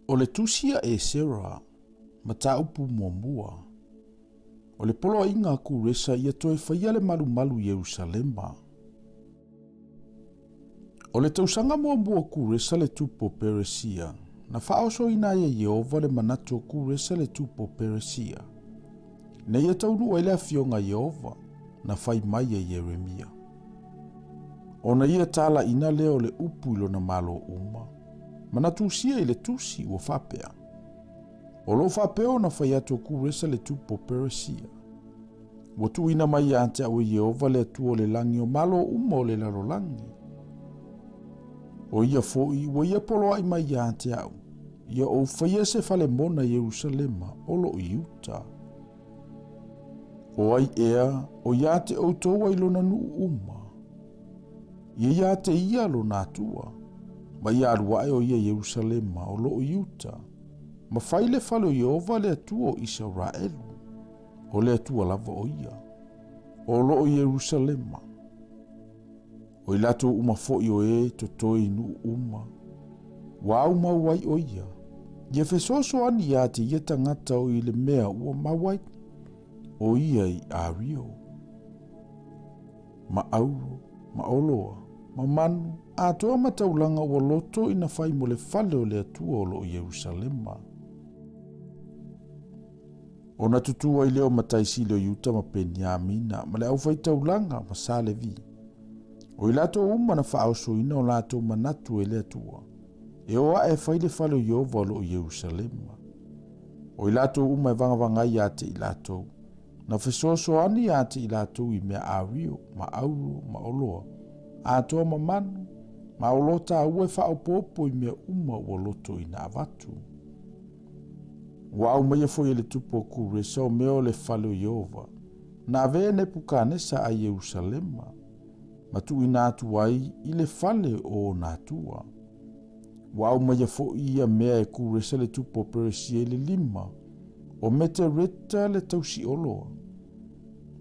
O le Tusi Paia Esera, mataupu muamua. O le polo inga ku resa ia toe whaia le malu Yerusalema. O le tausanga muamua ku resa le tupo Peresia, na whaoso ina ia Yehova le manato ku resa le tupo Peresia. Na ia taunu ai le afionga Yehova, na whai mai a Yeremia. O na ia tala ina leo le upu ilo na malo uma, manatusia i le tusi ua whapea. O lo whapeo na whai ato ku resa le tupo Peresia. Wa tu ina mai ante au Yehova le atu o le langi o malo uma o le lalo langi. O ia foi, wa ia polo ai mai ante au, ia o whaia se fale mona Yerusalema o lo iuta. O ai ea, o ia te o toa ilo na nu uma. Ia te ia lo natua, ma ia aruae o ia Yerusalema o lo iuta. Ma whaile fale o Yehova le atu o Israelu, o le atua lava o ia, o lo Yerusalema. O ilato uma foi o to toi nu uma. Wau mawai o ia. Ia fesoso ani ia te ia tangata o ile mea ua mawai. O ia i ario. Ma auro, ma oloa, ma manu. A toa mataulanga ua loto ina fai mo le fale o le atua o lo Yerusalema. O na tutua i leo mataisi leo yuta ma Penyamina, ma le au Faitauina ma Salevi. O ilato uma na whaoso ina o lato manatu e le atua. E oa e whaile whale o Yehova o lo Yerusalema. O ilato uma e vangavangai ate ilato. Na fesoso ani ate ilato i mea ario, ma auro, ma oloa. Atoa ma manu, ma olota ue whaopopo i mea uma o loto ina avatu. Wa au mai foi ele tupo ku resa o meo le whale o Yehova. Na vene pukanesa a Yerusalema. Ma tu ina atu ai i le fale o natua. Wa au mai foi ia mea e ku resa le tupo Peresia le lima. O mete reta le tausi oloa.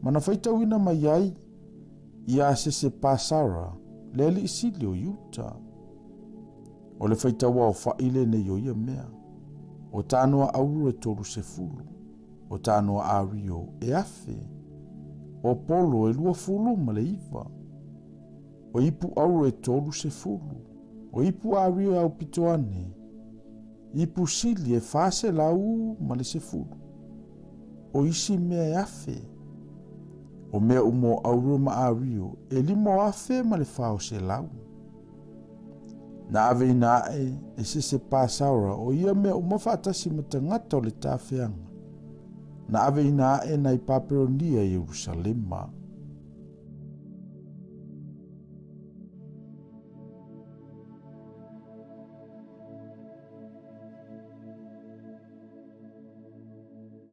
Ma na Faitauina mai ai ia se pasara le li isili o yuta. O le Faitaua o whaile ne yo ia mea. O tānoa auru e tolu se fulu. O tānoa ario e afe. O polo e lua fulu ma le iwa. O ipu auru e tolu se fulu. O ipu ario au pitoane. Ipu sili e fase lau ma le se fulu. O isi mea e afe. O mea umo auru ma ario e limo afe ma le fao se lau. Na ave ina e se pasaura o ia mea uma whaatasi matangata o le tāwheanga. Na ave ina na i paperonia Yerusalema.